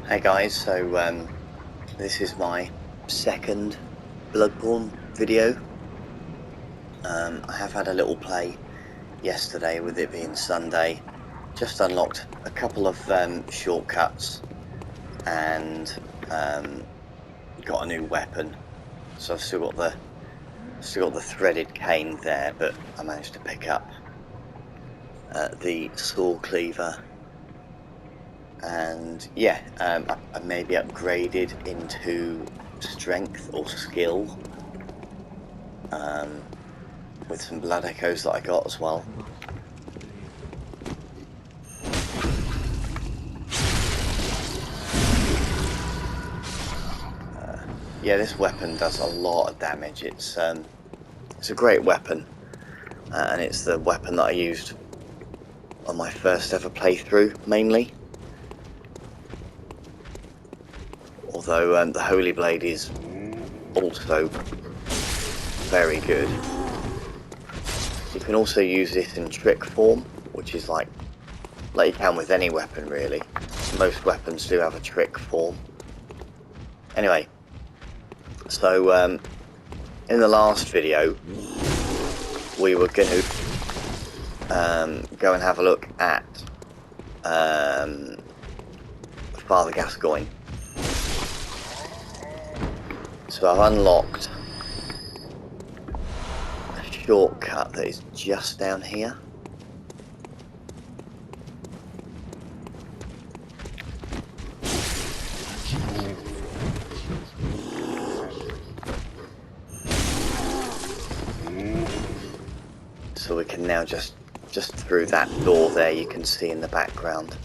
Hey guys, so this is my second Bloodborne video. I have had a little play yesterday with it being Sunday. Just unlocked a couple of shortcuts and got a new weapon. So I've still got the threaded cane there, but I managed to pick up the saw cleaver. And yeah, I maybe upgraded into strength or skill with some blood echoes that I got as well. Yeah, this weapon does a lot of damage. It's a great weapon, and it's the weapon that I used on my first ever playthrough mainly. Although the Holy Blade is also very good. You can also use this in trick form, which is like you can with any weapon really. Most weapons do have a trick form. Anyway, so in the last video we were going to go and have a look at Father Gascoigne. So I've unlocked a shortcut that is just down here. So we can now just through that door there, you can see in the background.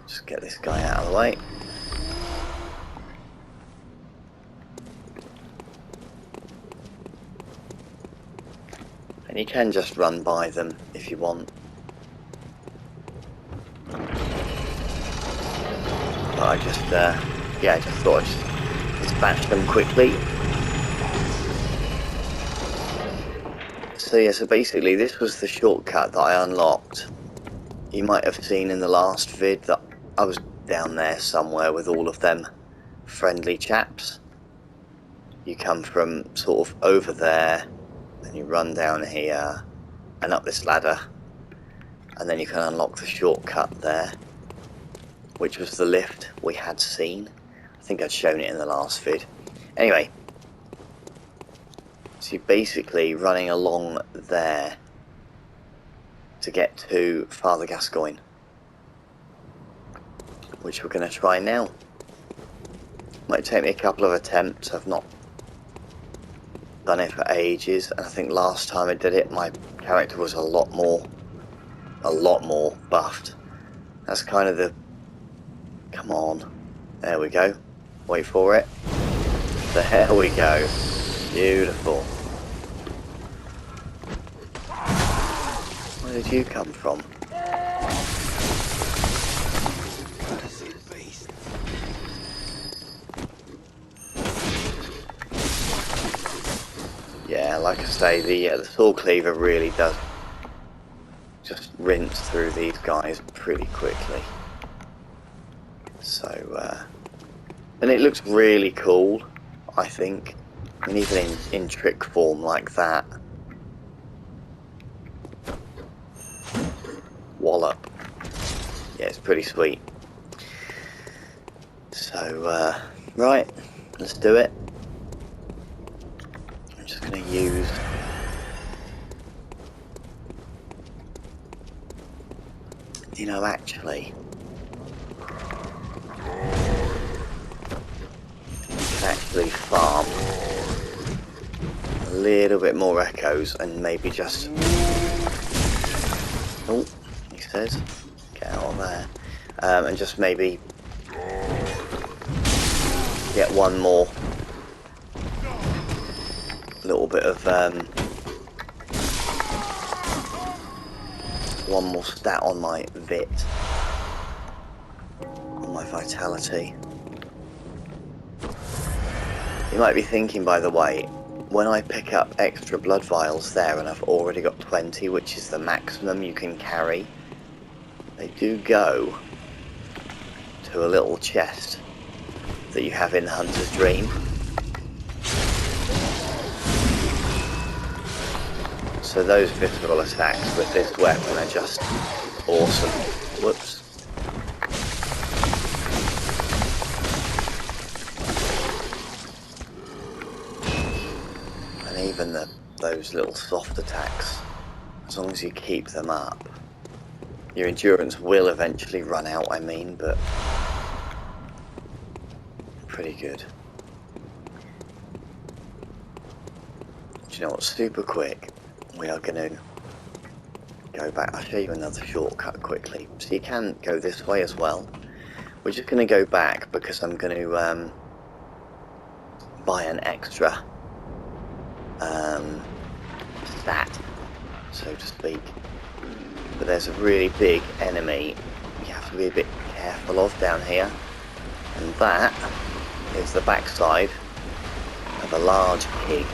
Just get this guy out of the way. And you can just run by them if you want. But I just, yeah, I just thought I'd dispatch them quickly. So yeah, so basically this was the shortcut that I unlocked. You might have seen in the last vid that I was down there somewhere with all of them friendly chaps. You come from sort of over there, and you run down here and up this ladder, and then you can unlock the shortcut there, which was the lift we had seen. I think I'd shown it in the last vid. Anyway, so you're basically running along there to get to Father Gascoigne, which we're going to try now. Might take me a couple of attempts. I've not done it for ages, and I think last time I did it my character was a lot more buffed. That's kind of the... Come on, there we go, wait for it, there we go, beautiful. Where did you come from? Yeah, like I say, the saw cleaver really does just rinse through these guys pretty quickly. So, and it looks really cool, I think. I mean, even in trick form like that. Wallop. Yeah, it's pretty sweet. So, right, let's do it. I'm just going to use... You know, actually... actually farm a little bit more echoes and maybe just... Oh, he says, get out of there. And just maybe get one more little bit of one more stat on my vit, on my vitality. You might be thinking, by the way, when I pick up extra blood vials there, and I've already got 20, which is the maximum you can carry, they do go to a little chest that you have in the Hunter's Dream. So those visceral attacks with this weapon are just awesome. Whoops. And even those little soft attacks, as long as you keep them up, your endurance will eventually run out, I mean, but pretty good. Do you know what? Super quick. We are going to go back. I'll show you another shortcut quickly. So you can go this way as well. We're just going to go back because I'm going to buy an extra stat, so to speak. But there's a really big enemy you have to be a bit careful of down here, and that is the backside of a large pig.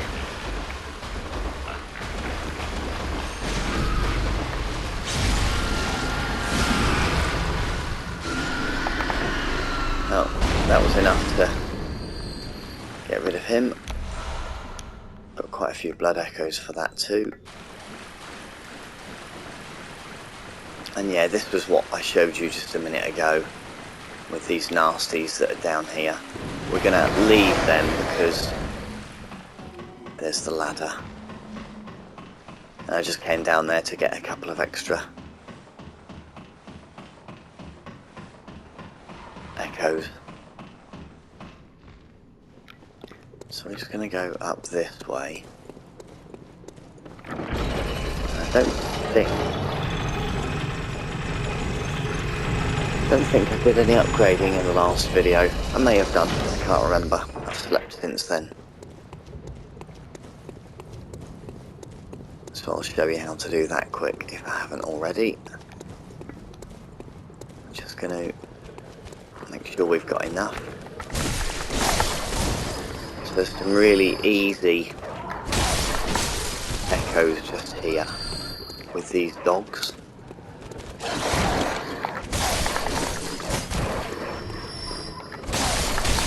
Oh, that was enough to get rid of him. Got quite a few blood echoes for that too. And yeah, this was what I showed you just a minute ago with these nasties that are down here. We're going to leave them because there's the ladder. And I just came down there to get a couple of extra echoes. So we're just going to go up this way. And I don't think I did any upgrading in the last video. I may have done, I can't remember. I've slept since then. So I'll show you how to do that quick if I haven't already. I'm just going to make sure we've got enough. So there's some really easy echoes just here with these dogs.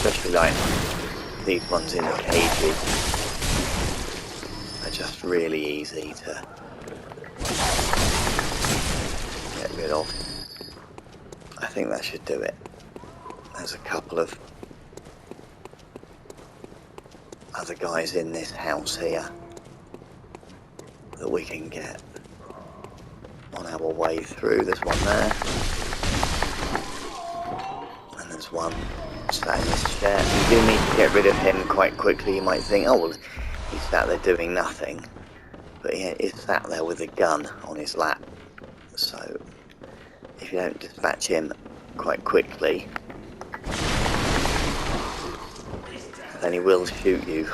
Especially like these ones in the cages. They're just really easy to get rid of. I think that should do it. There's a couple of other guys in this house here that we can get on our way through. There's one there, and there's one sat in this chair. You do need to get rid of him quite quickly. You might think, oh well, he's sat there doing nothing, but he is sat there with a gun on his lap. So if you don't dispatch him quite quickly, then he will shoot you.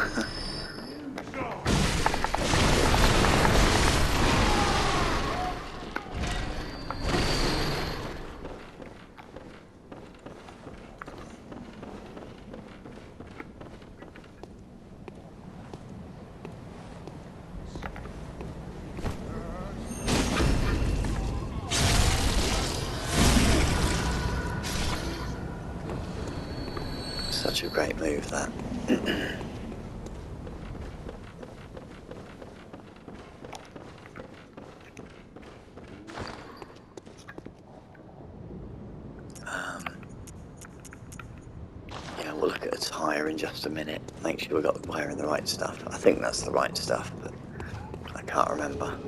Such a great move, that. Yeah, we'll look at a tyre in just a minute. Make sure we've got wearing the right stuff. I think that's the right stuff, but I can't remember.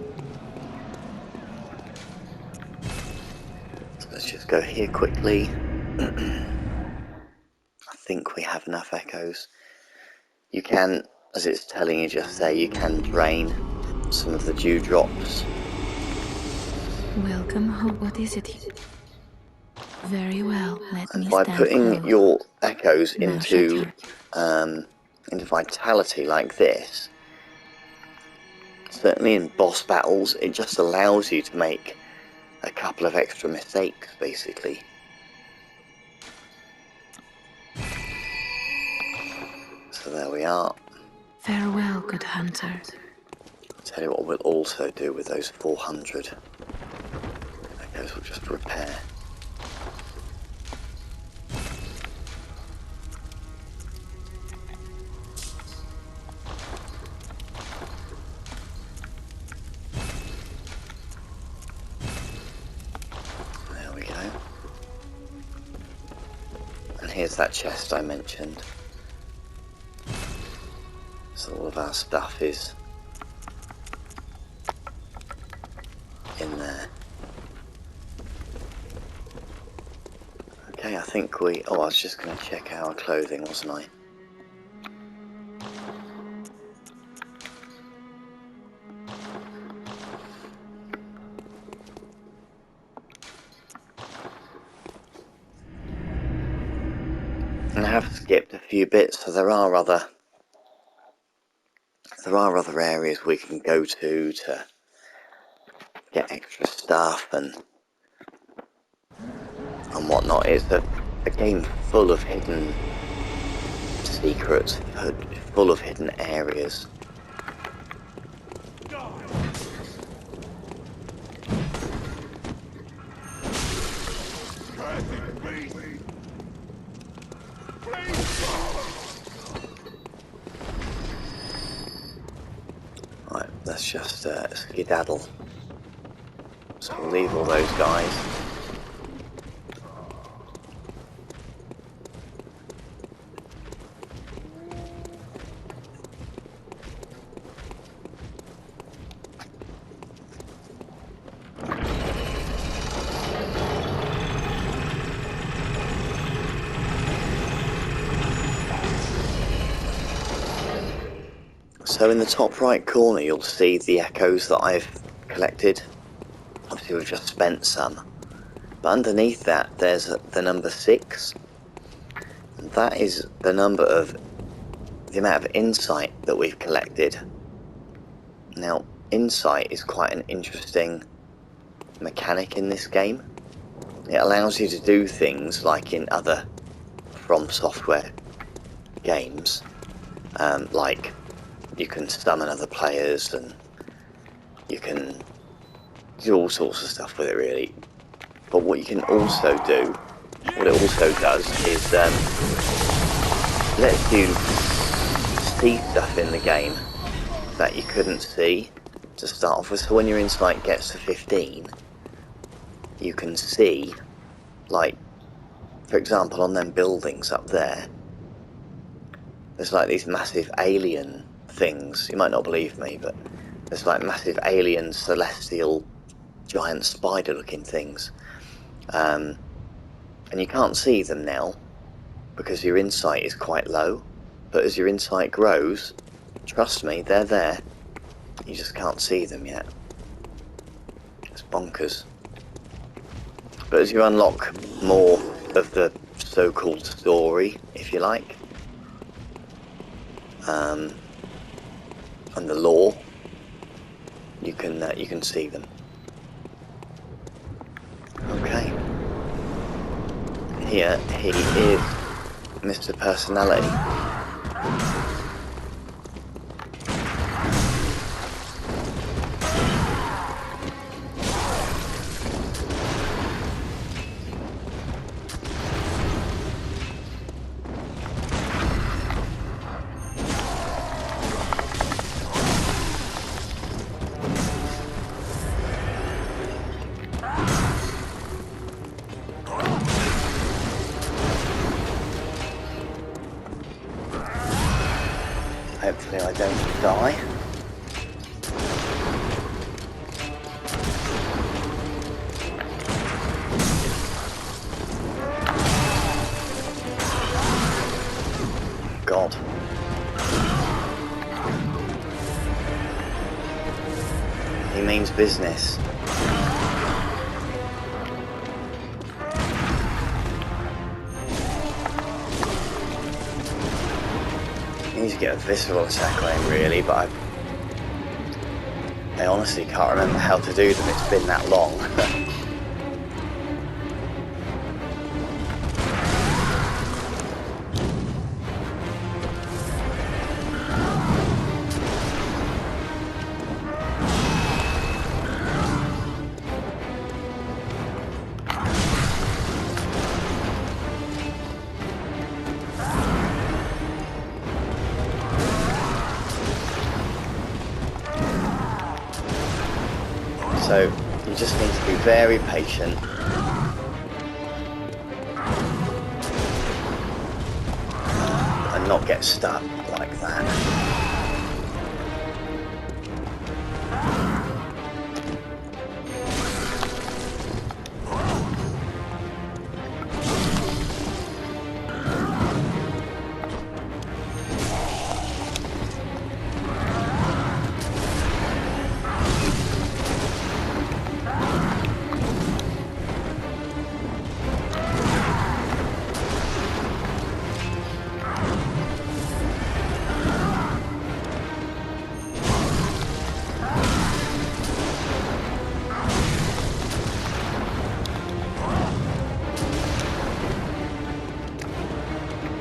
So let's just go here quickly. I think we have enough echoes. You can, as it's telling you just there, you can drain some of the dewdrops. Welcome home. What is it? Very well. Let me And by stand putting close. your echoes Now into shut vitality like this, certainly in boss battles, it just allows you to make a couple of extra mistakes, basically. So there we are. Farewell, good hunter. Tell you what we'll also do with those 400. I guess we'll just repair. There we go. And here's that chest I mentioned. So all of our stuff is in there. Okay, I think we... Oh, I was just going to check our clothing, wasn't I? And I have skipped a few bits, so there are other areas we can go to get extra stuff and whatnot. It's a game full of hidden secrets, full of hidden areas. Right, let's just skedaddle. So we'll leave all those guys. So in the top right corner you'll see the echoes that I've collected. Obviously we've just spent some. But underneath that there's the number 6. And that is the number of the amount of insight that we've collected. Now insight is quite an interesting mechanic in this game. It allows you to do things like in other From Software games, like you can summon other players and you can do all sorts of stuff with it really. But what you can also do, what it also does is lets you see stuff in the game that you couldn't see to start off with. So when your insight gets to 15, you can see, like, for example, on them buildings up there, there's like these massive alien things. You might not believe me, but there's like massive alien celestial giant spider looking things. And you can't see them now because your insight is quite low. But as your insight grows, trust me, they're there. You just can't see them yet. It's bonkers. But as you unlock more of the so-called story, if you like, and the lore, you can see them. Okay. Here he is, Mr. Personality. Hopefully I don't die. God. He means business. I need to get a visceral attack on him really, but I honestly can't remember how to do them. It's been that long. So you just need to be very patient. And not get stuck like that.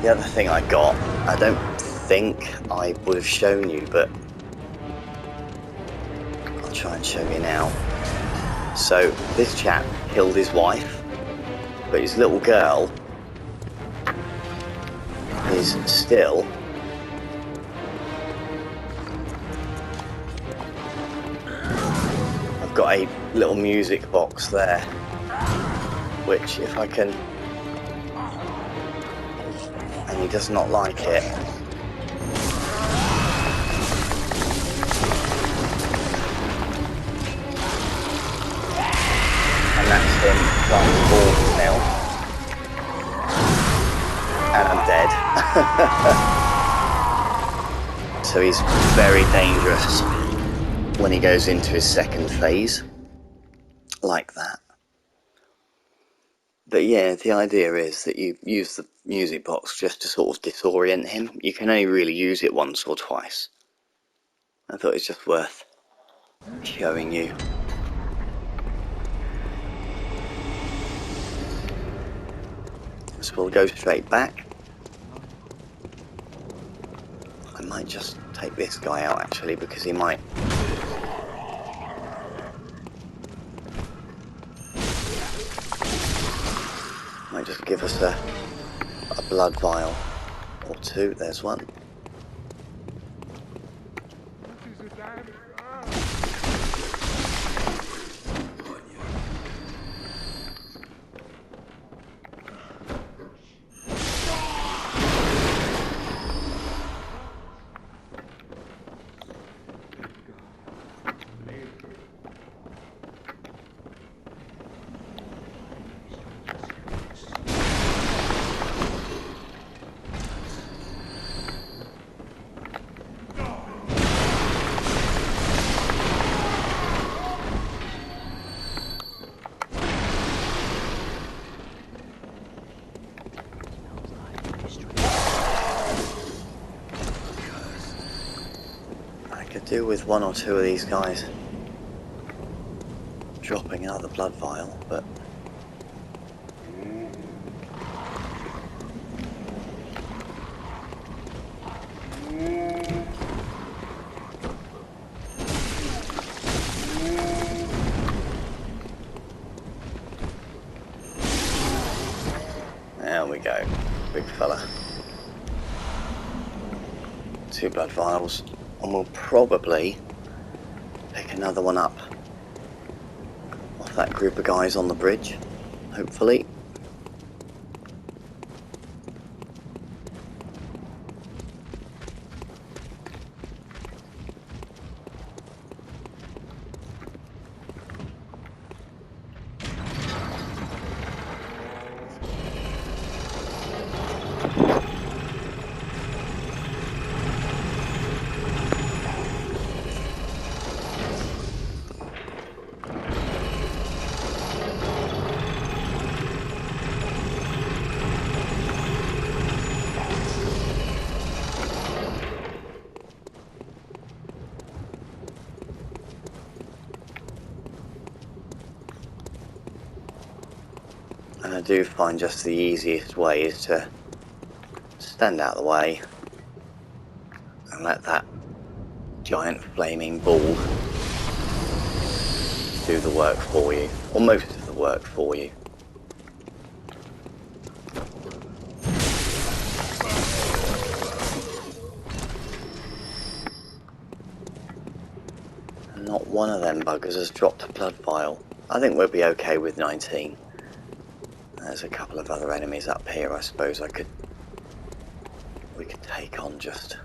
The other thing I got, I don't think I would have shown you, but I'll try and show you now. So this chap killed his wife, but his little girl is still I've got a little music box there, which if I can, and he does not like it. And that's him transformed now. And I'm dead. So he's very dangerous when he goes into his second phase, like that. But yeah, the idea is that you use the music box just to sort of disorient him. You can only really use it once or twice. I thought it's just worth showing you. So we'll go straight back. I might just take this guy out actually, because he might just give us a blood vial or two. There's one. Could do with one or two of these guys dropping another blood vial, but there we go, big fella. 2 blood vials. And we'll probably pick another one up off that group of guys on the bridge, hopefully. And I do find just the easiest way is to stand out of the way and let that giant flaming ball do the work for you, or most of the work for you. And Not one of them buggers has dropped a blood vial. I think we'll be okay with 19. There's a couple of other enemies up here I suppose we could take on just.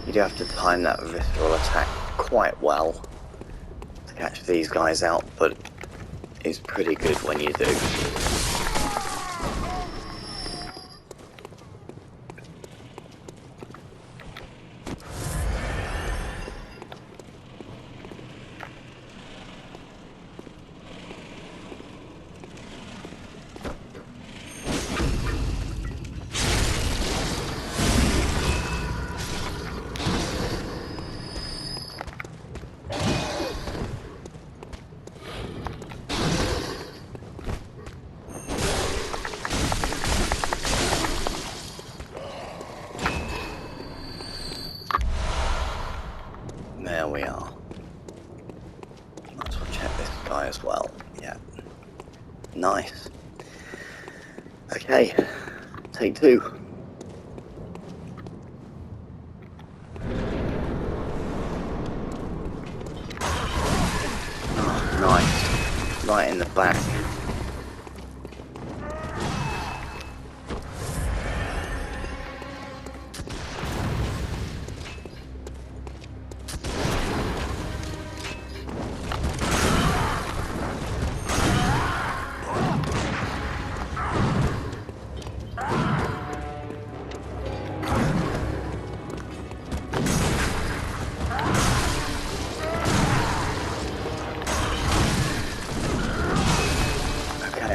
You do have to time that visceral attack quite well to catch these guys out, but it's pretty good when you do. There we are. Might as well check this guy as well. Yeah. Nice. Okay. Take 2. Oh, nice. Right in the back.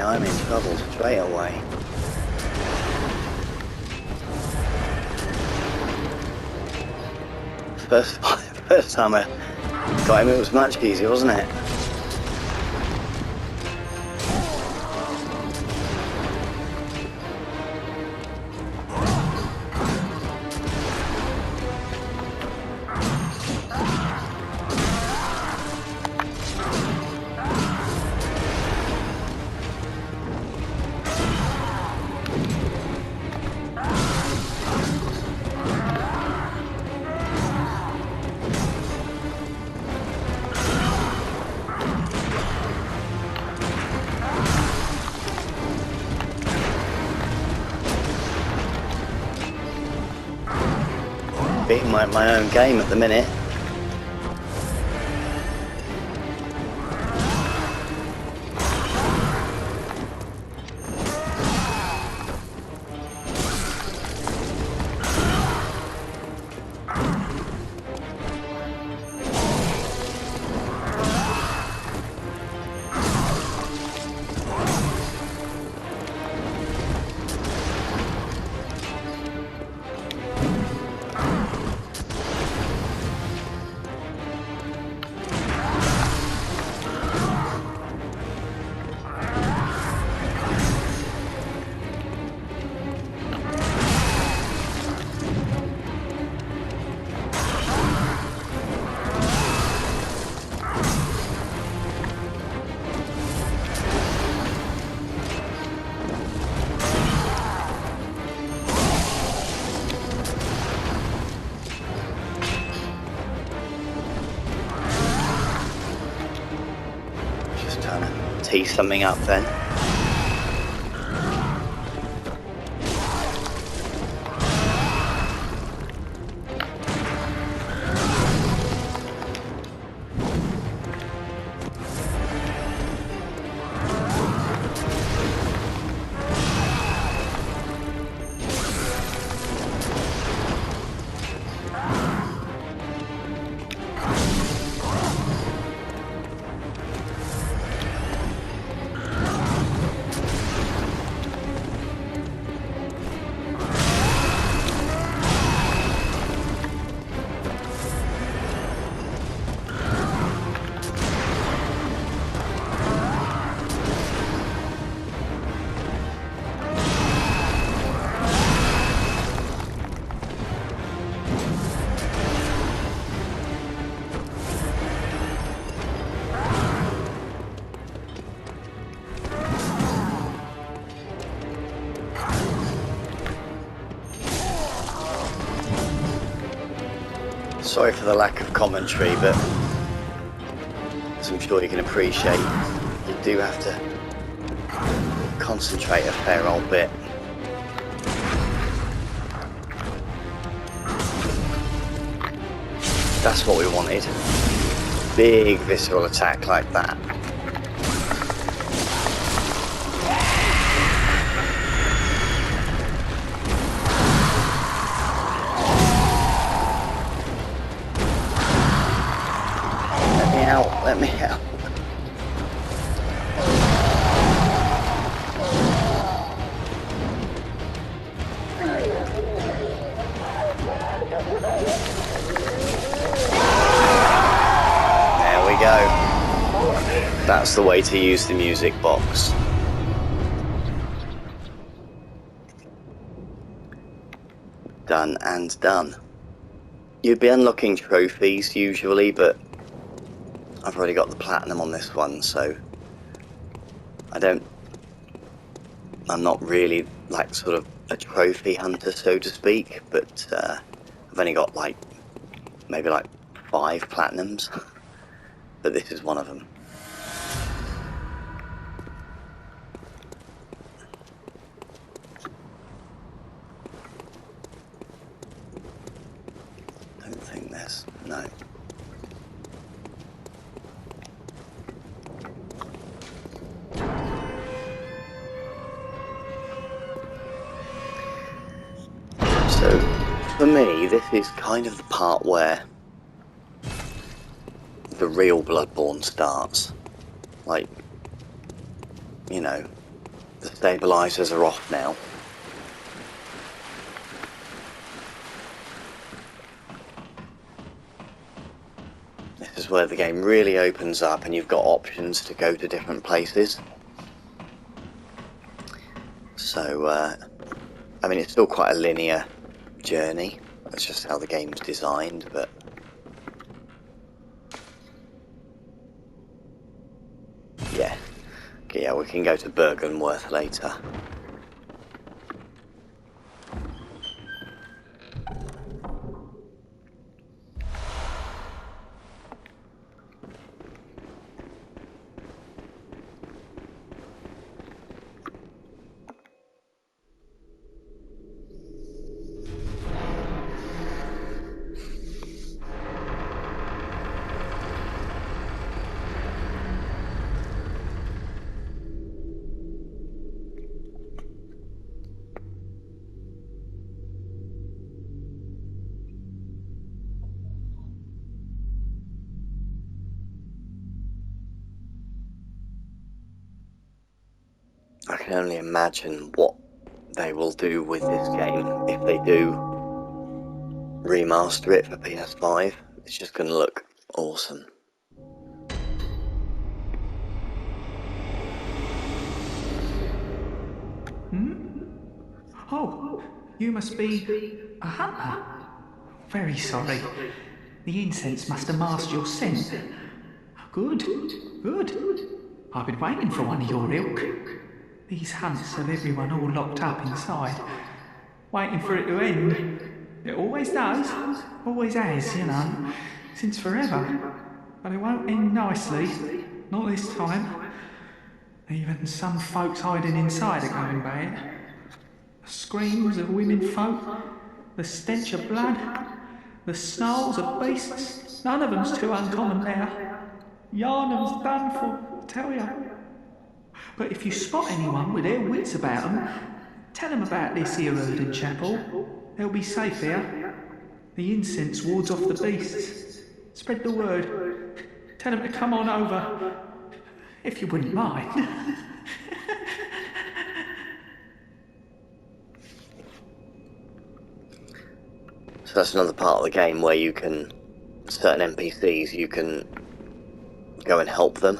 I'm in trouble straight away. First time I got him, it was much easier, wasn't it? Beating my own game at the minute. Tee something up then. Sorry for the lack of commentary, but as I'm sure you can appreciate, you do have to concentrate a fair old bit. That's what we wanted. Big visceral attack like that. Let me out. There we go. That's the way to use the music box. Done and done. You'd be unlocking trophies usually, but I've already got the platinum on this one, so I'm not really like sort of a trophy hunter, so to speak, but I've only got like maybe like 5 platinums, but this is one of them. Don't think there's no. So, for me, this is kind of the part where the real Bloodborne starts. Like, you know, the stabilizers are off now. This is where the game really opens up and you've got options to go to different places. So, I mean, it's still quite a linear journey. That's just how the game's designed, but yeah. Okay, yeah, we can go to Bergenworth later. I can only imagine what they will do with this game if they do remaster it for PS5. It's just going to look awesome. Oh, you must be a hunter. Very sorry. The incense must have masked your scent. Good, good. I've been waiting for one of your ilk. These hunts have everyone all locked up inside, waiting for it to end. It always does, always has, you know, since forever. But it won't end nicely, not this time. Even some folks hiding inside are going bad. The screams of women folk, the stench of blood, the snarls of beasts, none of them's too uncommon now. Yarnum's done for, tell ya. But if you spot anyone with their wits about them, tell them about this here Erden chapel. They'll be safe here. The incense wards off the beasts. Spread the word. Tell them to come on over, if you wouldn't mind. So that's another part of the game where you can, certain NPCs, you can go and help them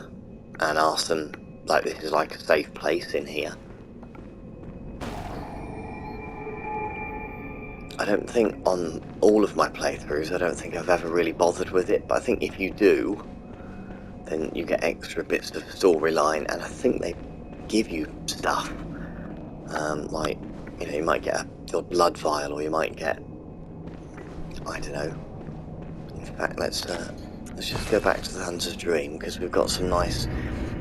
and ask them, like, this is like a safe place in here. I don't think on all of my playthroughs, I don't think I've ever really bothered with it, but I think if you do, then you get extra bits of storyline, and I think they give you stuff. Like, you know, you might get your blood vial, or you might get, I don't know, In fact, let's just go back to the Hunter's Dream, because we've got some nice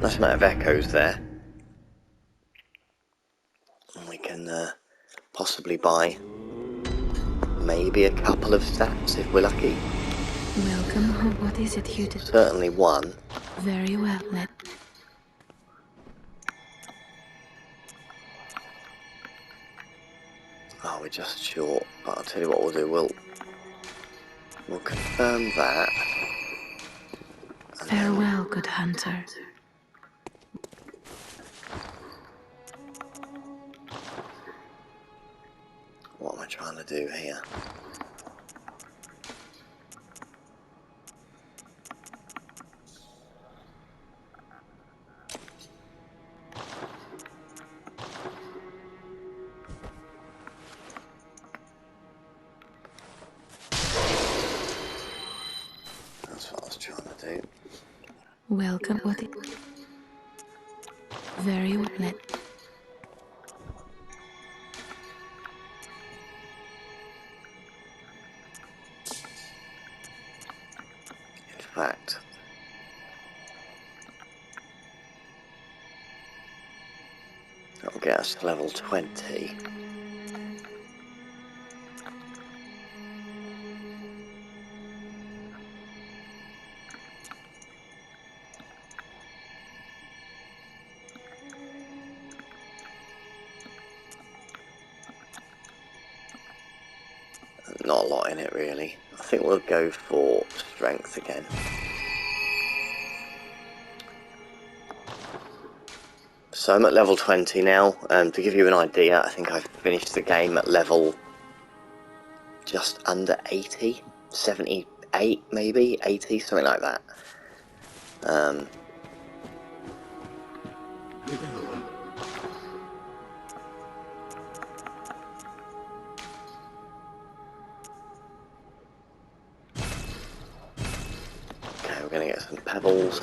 amount of echoes there. And we can possibly buy maybe a couple of stats if we're lucky. Welcome. What is it you did? Certainly one. Very well, Oh, we're just short, but I'll tell you what we'll do, we'll confirm that. Farewell, good hunter. What am I trying to do here? That's what I was trying to do. Welcome. What it? Very well. In fact, that'll get us to level 20. Not a lot in it really. I think we'll go for strength again. So I'm at level 20 now. To give you an idea, I think I've finished the game at level just under 80, 78 maybe, 80, something like that. Okay, we're going to get some pebbles.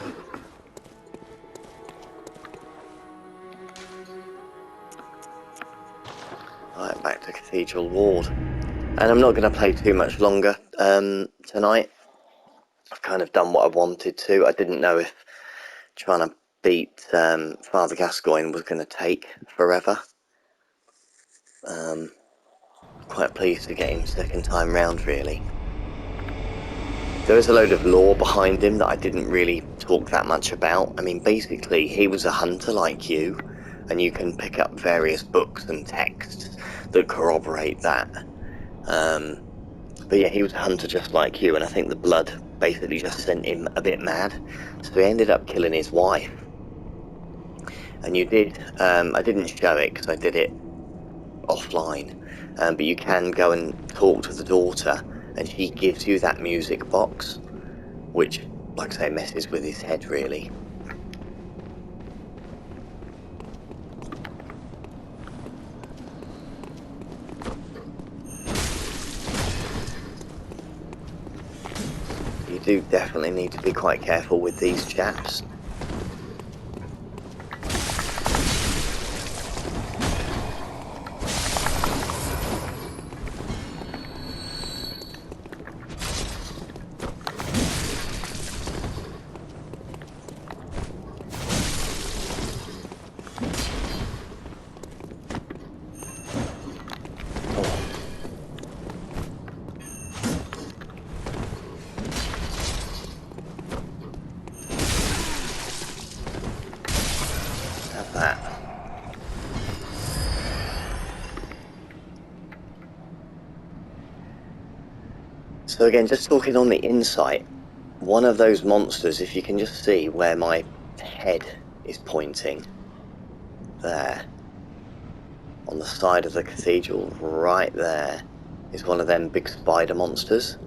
Right, back to Cathedral Ward. And I'm not going to play too much longer tonight. I've kind of done what I wanted to. I didn't know if trying to beat Father Gascoigne was going to take forever. Quite pleased to get him second time round, really. There is a load of lore behind him that I didn't really talk that much about. I mean, basically, he was a hunter like you, and you can pick up various books and texts that corroborate that. But yeah, he was a hunter just like you, and I think the blood basically just sent him a bit mad. So he ended up killing his wife. And you did, I didn't show it because I did it offline, but you can go and talk to the daughter, and she gives you that music box, which, like I say, messes with his head, really. You do definitely need to be quite careful with these chaps. That. So again, just talking on the insight, one of those monsters, if you can just see where my head is pointing, there, on the side of the cathedral, right there, is one of them big spider monsters.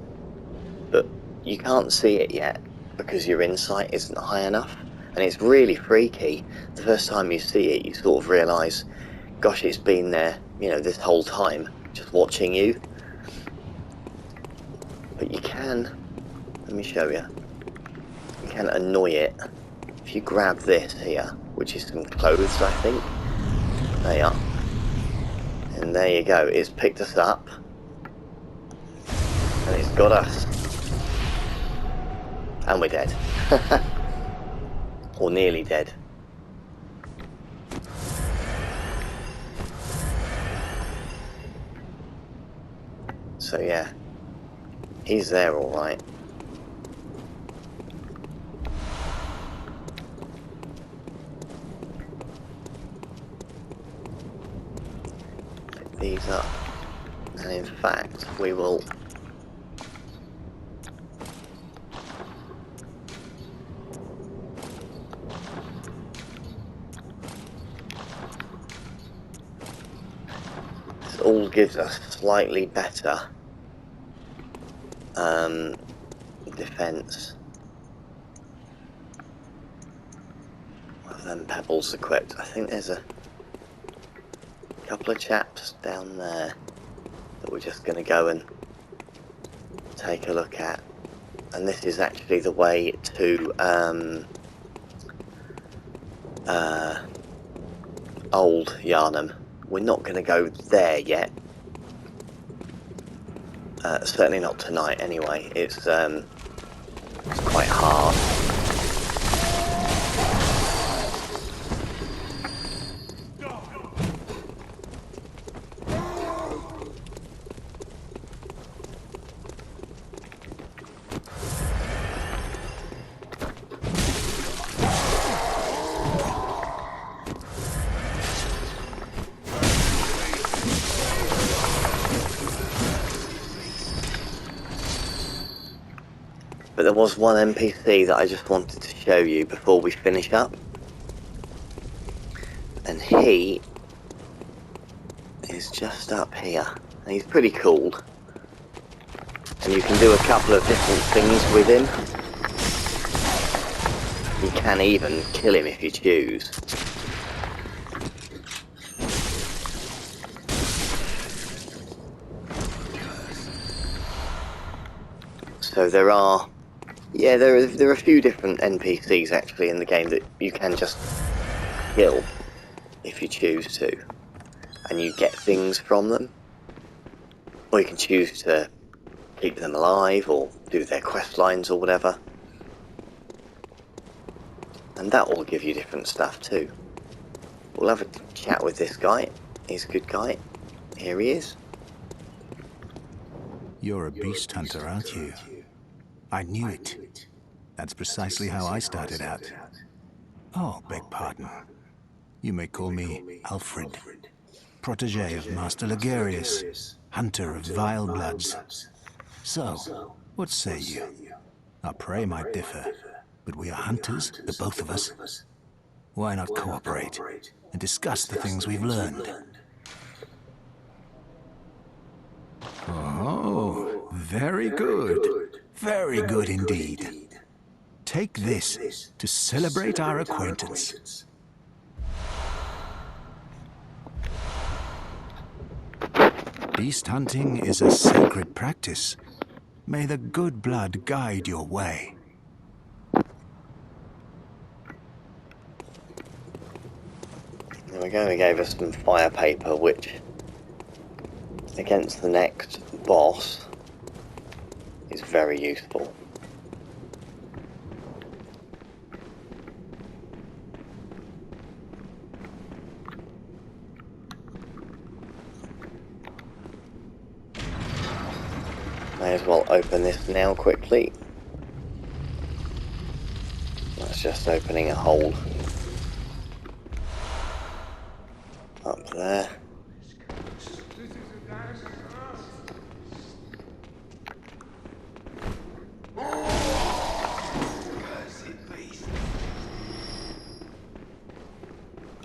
But you can't see it yet because your insight isn't high enough. And it's really freaky. The first time you see it, you sort of realise, gosh, it's been there, you know, this whole time, just watching you. But you can, let me show you, you can annoy it. If you grab this here, which is some clothes, I think, there you are. And there you go, it's picked us up. And it's got us. And we're dead. Or nearly dead. So yeah, he's there alright. Pick these up. And in fact, we will this all gives us slightly better defense. What are them pebbles equipped? I think there's a couple of chaps down there that we're just going to go and take a look at. And this is actually the way to Old Yarnum. We're not going to go there yet. Certainly not tonight anyway. It's quite hard. But there was one NPC that I just wanted to show you before we finish up. And he is just up here. And he's pretty cool. And you can do a couple of different things with him. You can even kill him if you choose. So there are a few different NPCs actually in the game that you can just kill if you choose to, and you get things from them, or you can choose to keep them alive or do their quest lines or whatever, and that will give you different stuff too. We'll have a chat with this guy. He's a good guy. Here he is. You're a beast hunter, aren't you? I knew it. That's precisely how I started out. Oh, beg pardon. You may call me Alfred, protege of Master Ligarius, hunter of vile bloods. So, what say you? Our prey might differ, but we are hunters, the both of us. Why not cooperate and discuss the things we've learned? Oh, very good. Very good indeed. Take this to celebrate our acquaintance. Beast hunting is a sacred practice. May the good blood guide your way. There we go, he gave us some fire paper, which against the next boss is very useful. May as well open this now quickly. That's just opening a hole up there.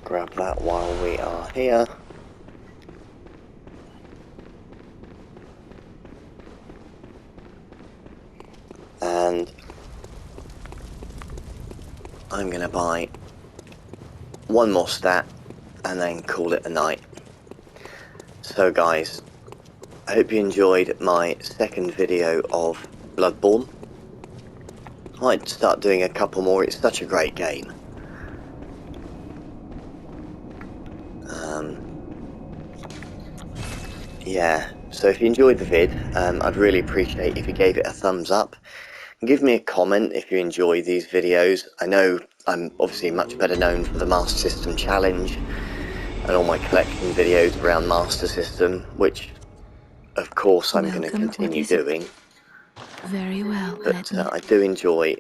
Grab that while we are here. And I'm gonna buy one more stat and then call it a night. So guys, I hope you enjoyed my second video of Bloodborne. I might start doing a couple more, it's such a great game. Yeah, so if you enjoyed the vid, I'd really appreciate if you gave it a thumbs up. Give me a comment if you enjoy these videos. I know I'm obviously much better known for the Master System Challenge and all my collection videos around Master System, which of course I'm going to continue doing. Very well, But I do enjoy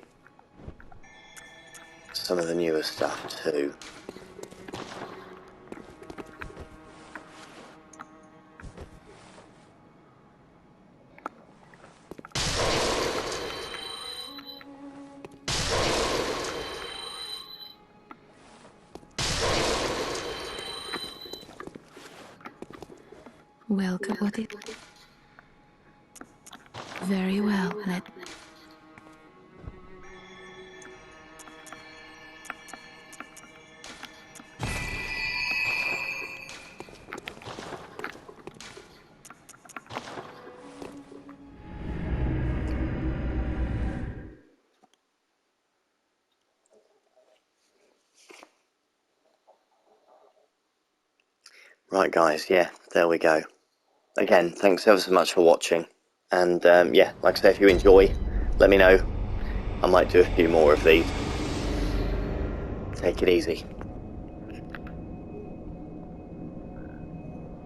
some of the newer stuff too. Welcome. What is... Very well, Right guys, yeah, there we go. Again, thanks ever so much for watching. And yeah, like I say, if you enjoy, let me know. I might do a few more of these. Take it easy.